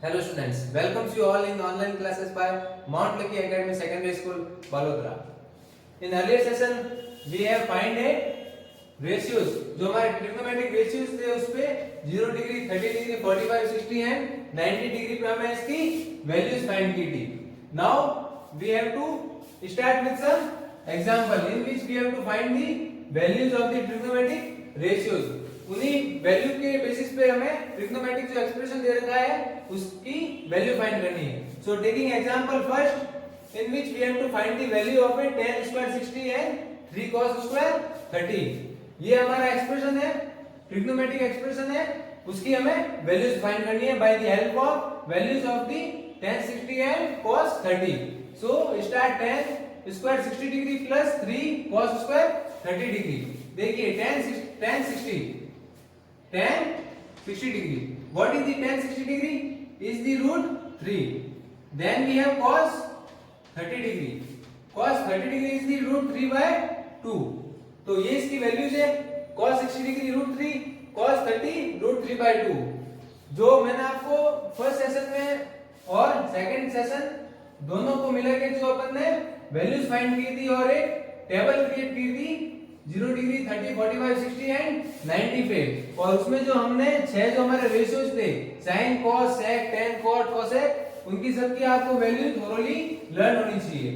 Hello students, welcomes you all in the online classes by Mount Lucky Academy Secondary School, Balodra. In earlier session, we have find a ratios. जो हमारे trigonometric ratios थे उस पे 0 degree, 30 degree, 45, 60 and 90 degree पे हमें इसकी values find की थी. Now we have to start with some example in which we have to find the values of the trigonometric ratios. उन्हीं वैल्यू के बेसिस पे हमें ट्रिग्नोमेट्रिक जो एक्सप्रेशन दे रखा है उसकी वैल्यू फाइंड करनी है. So taking example first in which we have to find the value of a tan square 60 and 3 cos square 30. ये हमारा एक्सप्रेशन है, ट्रिग्नोमेट्रिक एक्सप्रेशन है, उसकी हमें वैल्यूज फाइंड करनी है by the help of values of the tan 60 and cos 30. So start tan square 60 degree plus 3 cos square 30 degree. देखिए tan 60 degree. What is the tan 60 degree? Is the root 3. Then we have cos 30 degree. Cos 30 degree is the root 3 by 2. तो ये इसकी values है. cos 60 degree root 3, cos 30 root 3 by 2. जो मैंने आपको first session में और सेकंड सेशन दोनों को मिला के जो अपन ने वैल्यूज फाइंड की थी और एक टेबल क्रिएट की थी 0 डिग्री, 30, 45, 60 एंड 90 पे. और उसमें जो हमने 6 जो हमारे रेशियोज थे sin, cos, sec, tan, cot, cosec, उनकी सबकी आपको वैल्यू थोरोली लर्न होनी चाहिए.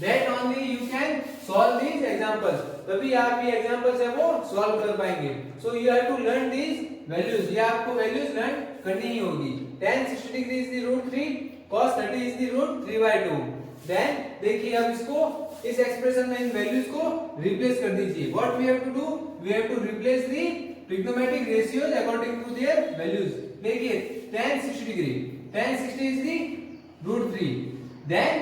That only you can solve these examples. तभी आप ये एग्जांपल्स है वो सॉल्व कर पाएंगे. So you have to learn these values. ये आपको वैल्यूज लर्न करनी ही होगी. tan 60 degree is the root 3, cos 30 is the root 3 by 2. Then देखिए अब इसको इस एक्सप्रेशन में इन वैल्यूज को रिप्लेस कर दीजिए. What we have to do? We have to replace the trigonometric ratios according to their values. देखिए tan 60 degree, tan 60 is the root 3. Then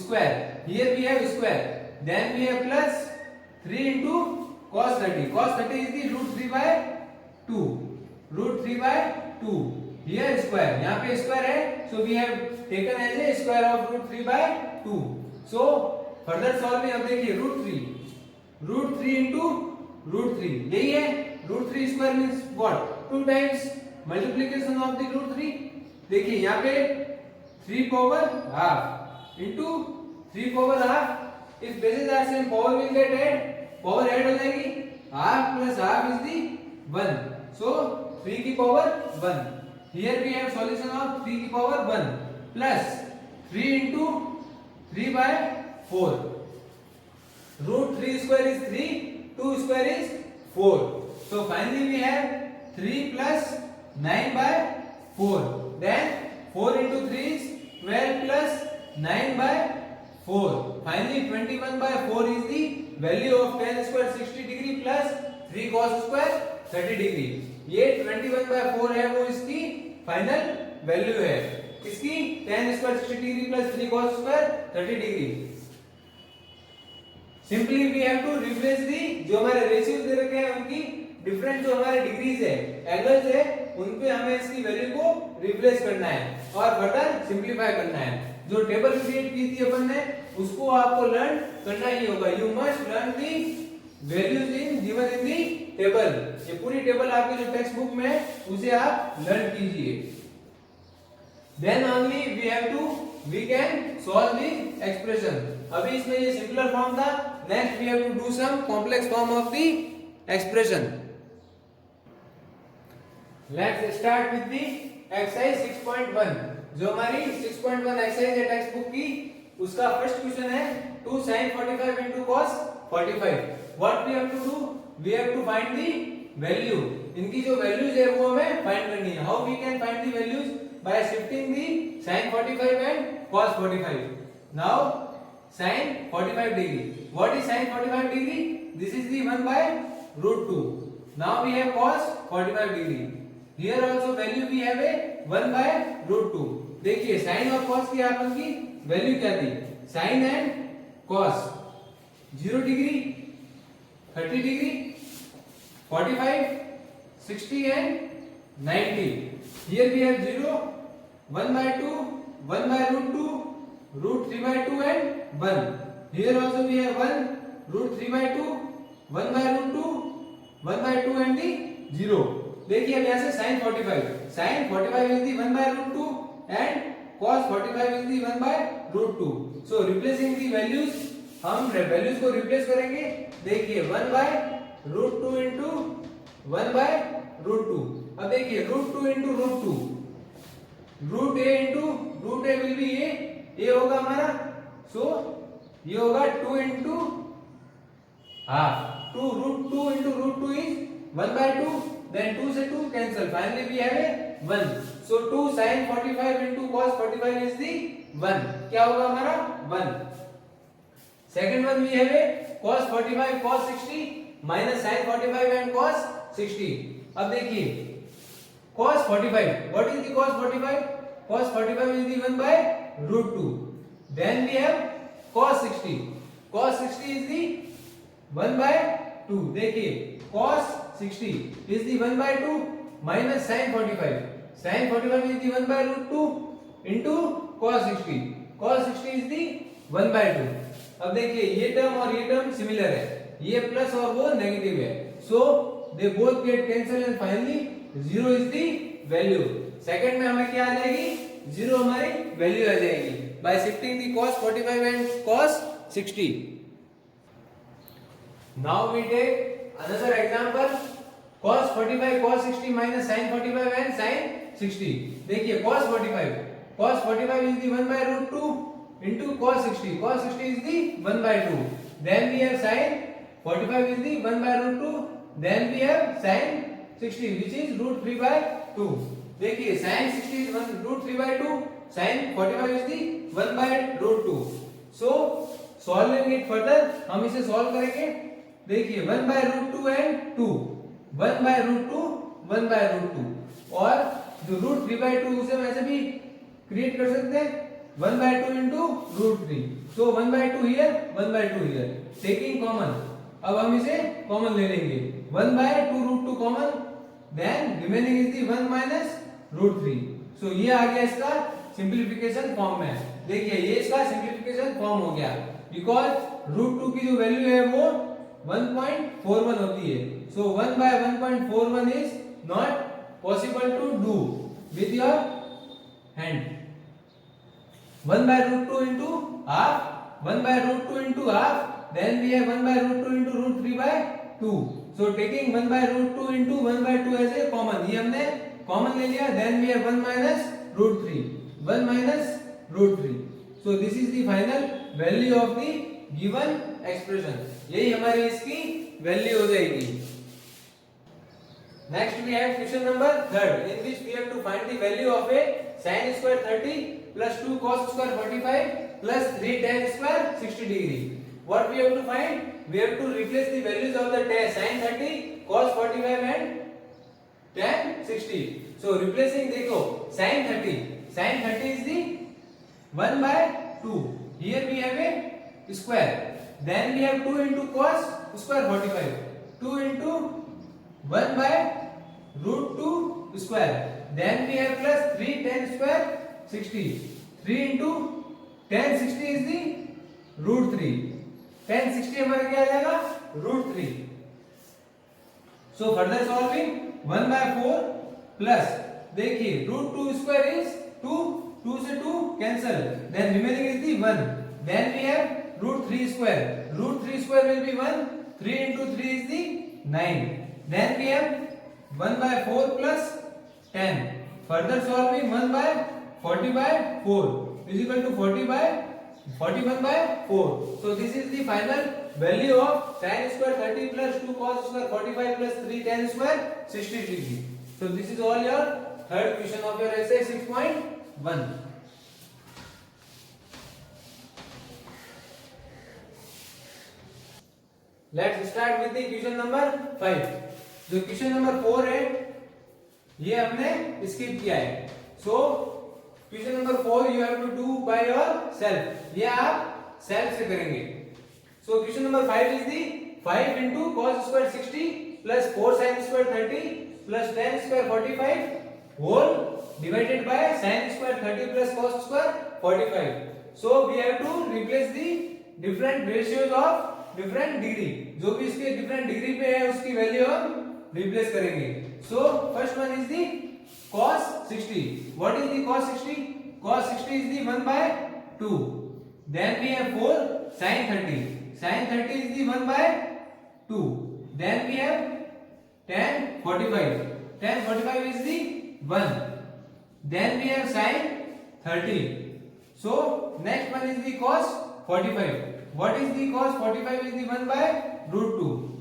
square, here we have square. Then we have plus 3 into cos 30. cos 30 is the root 3 by 2. Root 3 by 2. Here square, यहां पे square है, so we have taken as a square of root 3 by 2. So further solving, अब देखिए root 3 into root 3, यही है. Root 3 square means what? 2 times multiplication of the root 3. देखिए यहाँ पे 3 power half into 3 power half. If bases are same power will get add, power add हो जाएगी. Half plus half is the 1. So 3 की power 1. Here we have solution of 3 की power 1 plus 3 into 3 by 4. Root 3 square is 3, 2 square is 4. So finally we have 3 plus 9 by 4. Then 4 into 3 is 12 plus 9 by 4. Finally 21 by 4 is the value of tan square 60 degree plus 3 cos square 30 degree. ये 21 by 4 है वो इसकी final value है. इसकी tan square 60 degree plus 3 cos square 30 degree. Simply we have to replace the जो हमारे ratios दे रखे हैं उनकी डिफरेंट जो हमारे डिग्रीज है, एंगल्स है, उन पे हमें इसकी वैल्यू को रिप्लेस करना है और फर्दर सिंपलीफाई करना है. जो टेबल क्रिएट की थी अपन ने उसको आपको लर्न करना ही होगा. You must learn the values in given in the table. ये पूरी टेबल आपके जो टेक्स्ट बुक में है उसे आप लर्न कीजिए. Then only we can solve the expression. अभी इसमें ये सिंपलर फॉर्म था. Next we have to do some complex form of the expression. Let's start with the exercise 6.1. जो हमारी 6.1 एक्सरसाइज है टेक्स्ट बुक की, उसका फर्स्ट क्वेश्चन है 2 sin 45 into cos 45. What we have to do? We have to find the value. इनकी जो values है वो हमें फाइंड करनी है. How we can find the values? by shifting the sin 45 and cos 45. Now sin 45 degree. What is sin 45 degree? This is the 1 by root 2. Now we have cos 45 degree. Here also value we have a 1 by root 2. देखिए sin और cos की अपन की value क्या थी? sin and cos 0 degree, 30 degree, 45, 60 and 90. Here we have 0, 1 by 2, 1 by root 2, root 3 by 2 and 1. Here also we have 1, root 3 by 2, 1 by root 2, 1 by 2 and the 0. देखिए अब यहाँ से sin 45 is the 1 by root 2 cos 45 is the 1 by root 2. So replacing the values, हम values को replace करेंगे. देखिए 1 by root 2 into 1 by root 2. अब देखिए root 2 into root 2, root a into root a will be a होगा हमारा. So ये होगा 2 into half. 2 root 2 into root 2 is 1 by 2. Then 2 से 2 cancel. Finally we have a 1. So 2 sin 45 into cos 45 is the 1. क्या होगा हमारा 1. Second one we have a cos 45 cos 60 minus sin 45 and cos 60. अब देखिए cos 45. What is the cos 45? Cos 45 is the 1 by root 2. Then we have cos 60. Cos 60 is the 1 by 2. देखिए cos 60 is the 1 by 2 minus sin 45. Sin 45 is the 1 by root 2 into cos 60. Cos 60 is the 1 by 2. अब देखिए ये term और ये term similar है, ये plus और वो नेगेटिव है. So they both get cancel and finally 0 is the value. Second में हमें क्या आ जाएगी? 0 हमारी वैल्यू आ जाएगी by shifting the cos 45 and cos 60. Now we take another example. cos 45 cos 60 minus sin 45 and sin 60. देखिए cos 45 is the 1 by root 2 into cos 60. Cos 60 is the 1 by 2. Then we have sin 45 is the 1 by root 2. Then we have sin 60 which is root 3 by 2. देखिए sin 60 is 1 root 3 by 2. Sin 45 is the 1 by root 2. So solving it further, हम इसे solve करेंगे. देखिए 1 by root 2 and 2. 1 by root 2 1 by root 2. और जो root 3 by 2 उसे हम ऐसे भी क्रिएट कर सकते हैं. 1 by 2 into root 3. So 1 by 2 here, 1 by 2 here. Taking common. अब हम इसे कॉमन ले लेंगे. 1 by 2 root 2 common. Then remaining is the 1 minus root 3. So ये आ गया इसका सिंप्लीफिकेशन फॉर्म में. देखिए ये इसका सिंप्लीफिकेशन फॉर्म हो गया. Because root 2 की जो वैल्यू है वो 1.41 होती है. So 1 by 1.41 is not possible to do with your hand. 1 by root 2 into half, 1 by root 2 into half, then we have 1 by root 2 into root 3 by 2. So taking 1 by root 2 into 1 by 2 as a common, ये हमने common ले लिया. Then we have 1 minus root 3, 1 minus root 3. So this is the final value of the given expression. यही हमारी इसकी value हो जाएगी. Next we have question number 3 in which we have to find the value of a sin square 30 plus 2 cos square 45 plus 3 tan square 60 degree. What we have to find? We have to replace the values of the tan sin 30, cos 45 and tan 60. So replacing देखो sin 30 is the 1 by 2. Here we have a square. Then we have 2 into cos square 45. 2 into 1 by root 2 square. Then we have plus 3 tan square 60. 3 into tan 60 is the root 3. tan 60 हमारा क्या आ जाएगा? root 3. So further solving 1 by 4 plus देखिए root 2 square is 2. 2 से 2 cancel. Then remaining is the 1. Then we have root 3 square. Root 3 square will be 1. 3 into 3 is the 9. Then we have 1 by 4 plus 10. Further solving 1 by 40 by 4 is equal to 40 by 41 by 4. So this is the final value of sin square 30 plus 2 cos square 45 plus 3 tan square 60 degree. So this is all your third question of your essay 6.1. Let's start with the question number 5. जो question number 4 है ये हमने skip किया है. So question number 4 you have to do by yourself. ये आप self से करेंगे. So question number 5 is the 5 into cos square 60 plus 4 sin square 30 plus tan square 45 whole divided by sin square 30 plus cos square 45. So we have to replace the different ratios of different degree. जो भी इसके different degree पे है उसकी value हम replace करेंगे. So first one is the cos 60. What is the cos 60? cos 60 is the 1 by 2. Then we have 4 sin 30. Sin 30 is the 1 by 2. Then we have tan 45. Tan 45 is the 1. Then we have sin 30. So next one is the cos 45. What is the cos 45 is the 1 by root 2.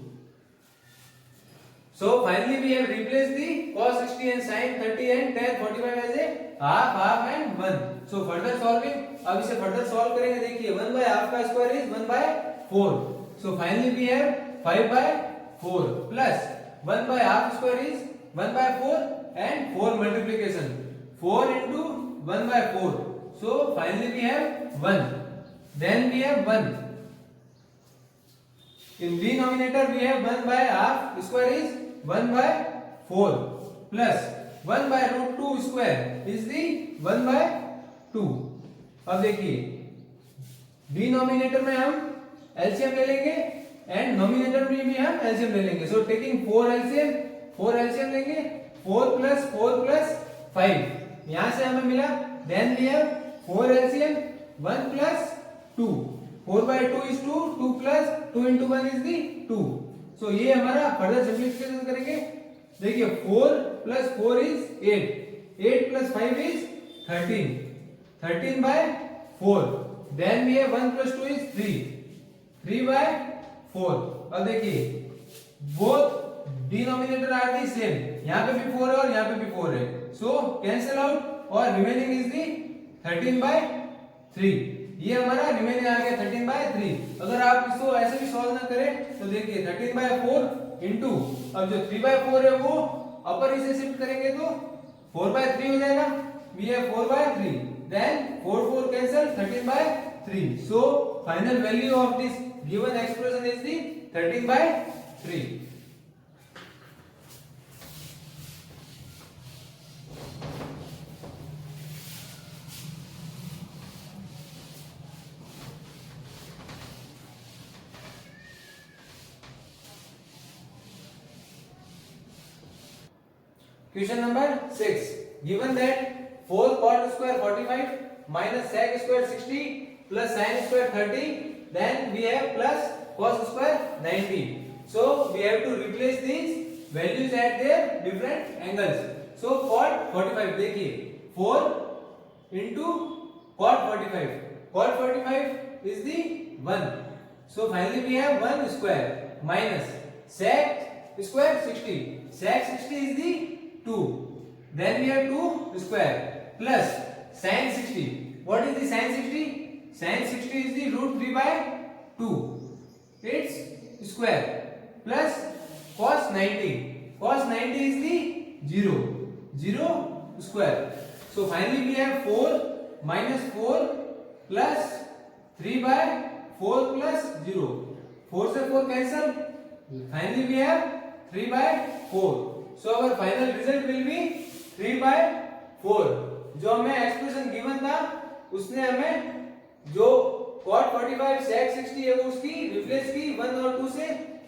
So finally we have replaced the cos 60 and sin 30 and tan 45 as a half and 1. So further solving, अब इसे further solve करेंगे. देखिए 1 by half का square is 1 by 4. So finally we have 5 by 4 plus 1 by half square is 1 by 4 and 4 multiplication. 4 into 1 by 4. So finally we have 1. Then we have 1. In denominator we have 1 by half square is 1 by 4 plus 1 by root 2 square is the 1 by 2. अब देखिए denominator में हम LCM ले लेंगे and nominator में भी हम LCM ले लेंगे. सो टेकिंग 4 एलसीएम लेंगे. 4 plus 5 यहां से हमें मिला. Then we have 4 LCM 1 plus 2. 4 by 2 is 2. 2 plus 2 into 1 is the 2. सो ये हमारा फर्दर सिंपलीफिकेशन करेंगे. देखिए 4 plus 4 is 8. 8 plus 5 is 13. 13 by 4. Then we have 1 plus 2 is 3. 3 by 4. अब देखिए both denominator are the same. यहाँ पे भी 4 है और यहाँ पे भी 4 है. So cancel out और remaining is the 13 by 3. ये हमारा रिमेनिंग आ गया 13 by 3. अगर आप इसको ऐसे भी सॉल्व ना करें तो देखिए 13 by 4 इंटू अब जो 3 by 4 है वो अपर इसे शिफ्ट करेंगे तो 4 by 3 हो जाएगा. we have 4 by 3. then 4 cancel 13 by 3. so final value of this given expression is the 13 by 3. Question number 6. Given that 4 cot square 45 minus sec square 60 plus sin square 30, then we have plus cos square 90. So we have to replace these values at their different angles. So cot 45 देखिए 4 into cot 45. Cot 45 is the 1. So finally we have 1 square minus sec square 60. Sec 60 is the 2. Then we have 2 square plus sin 60. What is the sin 60? Sin 60 is the root 3 by 2. Its square plus cos 90. Cos 90 is the 0 square. So finally we have 4 minus 4 plus 3 by 4 plus 0. 4 से 4 cancel. Finally we have 3 by 4. So our final result will be 3 by 4. जो हमें expression given था उसने हमें जो cot 45 sec 60 है वो उसकी रिप्लेस की 1 और 2 से.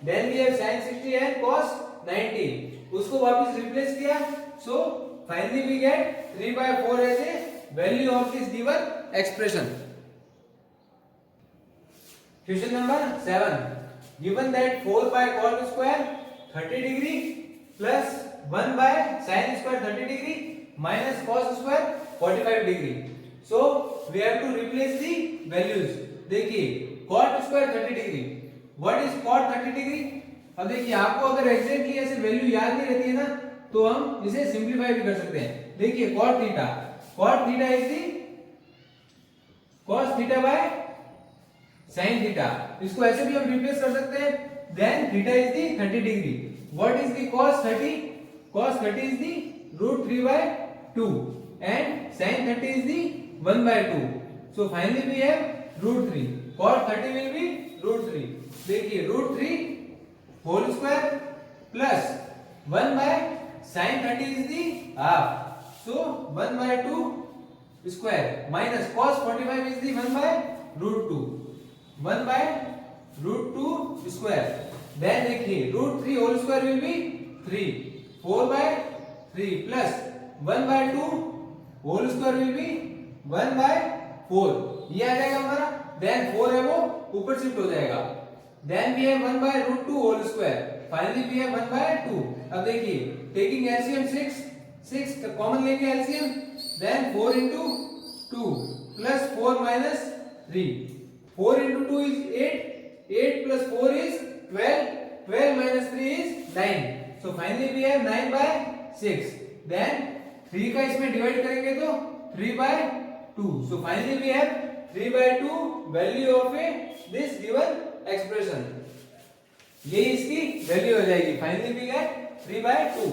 then we have sin 60 and cos 90 उसको वापस रिप्लेस किया. so finally we get 3 by 4 as a value of this given expression. Question number 7. Given that 4 by cot square 30 degree plus 1 by sin square 30 degree minus cos square 45 degree. So we have to replace the values. देखिए cot square 30 degree. What is cot 30 degree? अब देखिए आपको अगर exactly ऐसे value याद नहीं रहती है ना तो हम इसे सिंपलीफाई भी कर सकते हैं. देखिए cot theta is the cos theta by sin theta. इसको ऐसे भी हम रिप्लेस कर सकते हैं. then theta is the 30 degree. What is the cos 30? Cos 30 is the root 3 by 2 and sin 30 is the 1 by 2. So finally we have root 3. Cot 30 will be root 3. देखिए root 3 whole square plus 1 by sin 30 is the half. So 1 by 2 square minus cos 45 is the 1 by root 2. 1 by root 2 square. Then देखिए root 3 whole square will be 3. 4 by 3 plus 1 by 2 whole square will be 1/4 ये आ जाएगा हमारा, then 4 है वो ऊपर shift हो जाएगा, then we have 1/√2 whole square, finally we have 1/2। अब देखिए टेकिंग एलसीएम 6 कॉमन लेंगे LCM, then 4 into 2 plus 4 minus 3, 4 into 2 is 8, 8 plus 4 is 12, 12 minus 3 is 9, so finally we have 9/6, then 3 का इसमें डिवाइड करेंगे तो 3/2, so finally we have 3/2 value of a this given expression, ये इसकी value हो जाएगी, finally we get 3/2।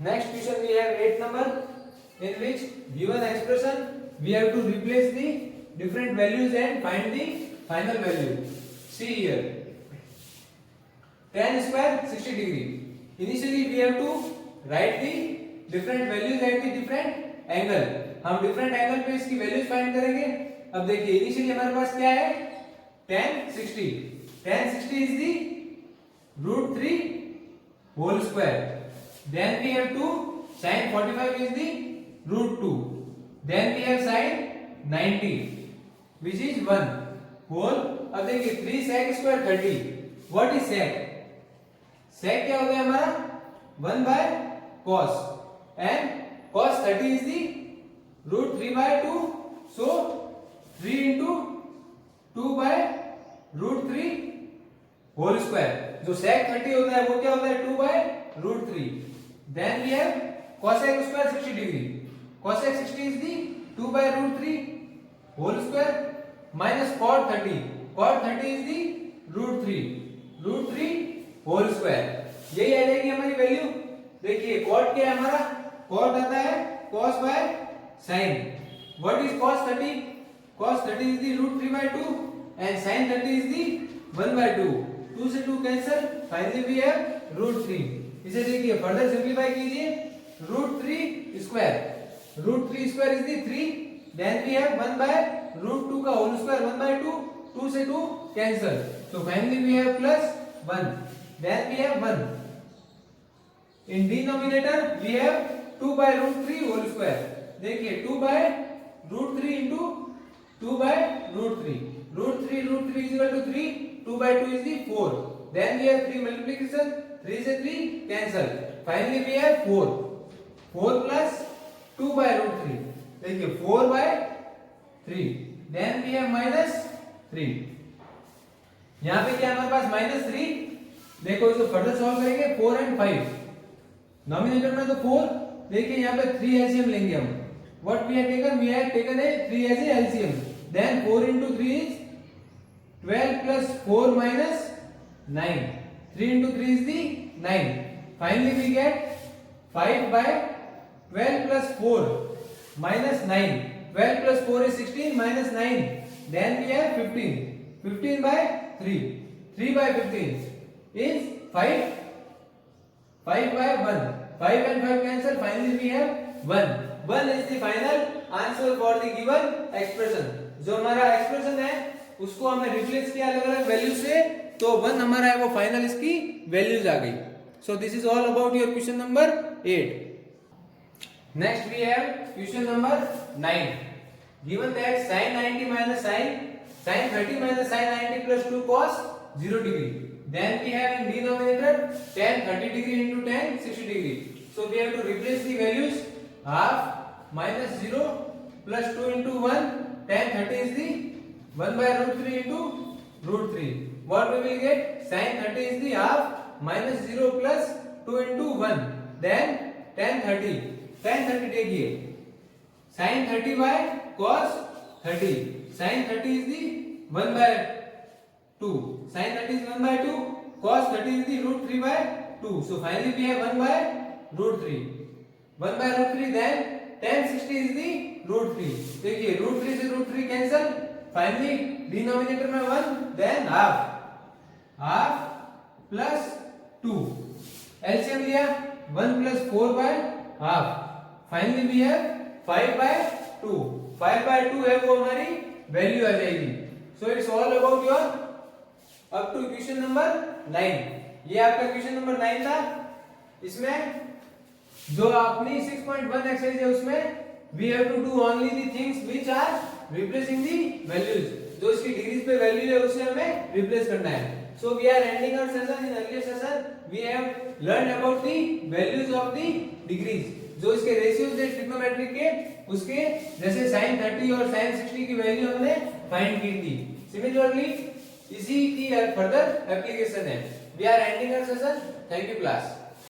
Next question we have 8 number, in which given expression we have to replace the different values and find the final value. See here, tan square 60 degree. Initially we have to write the different values at the different angle. हम different angle पे इसकी values find करेंगे। अब देखिए initially हमारे पास क्या है, tan 60, tan 60 is the √3 whole square. Then we have 2, sin 45 is the √2. Then we have sin 90, which is 1 whole. अब देखिए 3 sec square 30. What is sec? Sec क्या हो गया हमारा 1/cos, and cos 30 is the √3/2. So 3 into 2/√3 whole square. जो sec 30 होता है वो क्या होता है 2/√3. Then we have cosec square 60 degree. Cosec 60 is the 2/√3 whole square minus cot 30. Cot 30 is the √3 whole square. यही आ जाएगी हमारी वैल्यू। देखिए cot क्या है हमारा, cot आता है cos by sin. What is cos 30? Cos 30 is the √3/2 and sin 30 is the 1/2. 2 से 2 cancel. Finally we have √3. इसे देखिए फर्दर सिंपलीफाई कीजिए, √3 square is the 3, then we have 1/√2 का होल स्क्वायर 1/2, 2 से 2 cancel, so finally we have +1, then we have 1, in denominator we have 2/√3 whole square. देखिए 2/√3 into 2/√3, √3 is equal to 3, 2/2 is the 4, then we have 3 multiplication, 3 से 3 cancel, finally we have 4 plus 2/√3, देखिए 4/3, then we have -3, यहाँ पे क्या हमारे पास -3, देखो इसको further solve करेंगे 4 and 5, नॉमिनेटर में तो 4, देखिए यहाँ पे 3 एलसीएम लेंगे हम, what we have taken a 3 as a LCM, then 4 into 3 is 12 plus 4 minus 9, 3 into 3 is the 9, finally we get 5/12 plus 4 minus 9, 12 plus 4 is 16 minus 9, then we have 15, 15/3, 3/15 is 5, 5/1, 5 and 5 cancel, finally we have 1, 1 is the final answer for the given expression। जो हमारा expression है उसको हमें replace किया अलग अलग value से, तो 1 हमारा है वो फाइनल इसकी वैल्यूज आ गई। So this is all about your question number 8। Next we have question number 9, given that sin 90 minus sin 30 minus sin 90 plus 2 cos 0 degree, then we have in denominator tan 30 degree into tan 60 degree, so we have to replace the values, half minus 0 plus 2 into 1, tan 30 is the 1/√3 into √3, what we will get, sin 30 is the half minus 0 plus 2 into 1, then tan 30 देखिए sin 30 by cos 30, sin 30 is the 1/2, sin 30 is 1/2, cos 30 is the √3/2, so finally we have 1/√3, 1/√3, then tan 60 is the √3, देखिए √3 से √3 cancel, finally denominator में 1, than half plus 2, LCM लिया 1 plus 4 by half, finally we have 5 by 2, 5 by 2 है वो हमारी value आ जाएगी। So it's all about your up to question number 9। ये आपका क्वेश्चन नंबर 9 था। इसमें जो अपनी 6.1 एक्सरसाइज है उसमें we have to do only the things which are replacing the values, जो इसकी डिग्रीज पे वैल्यू है उसे हमें रिप्लेस करना है। So we are ending our session. In earlier session we have learned about the values of the degrees, जो इसके रेशियोज है ट्रिग्नोमेट्रिक के, उसके जैसे sin 30 और sin 60 की वैल्यू हमने फाइंड की थी। सिमिलरली इसी की फर्दर एप्लीकेशन है। We are ending our session. Thank you class.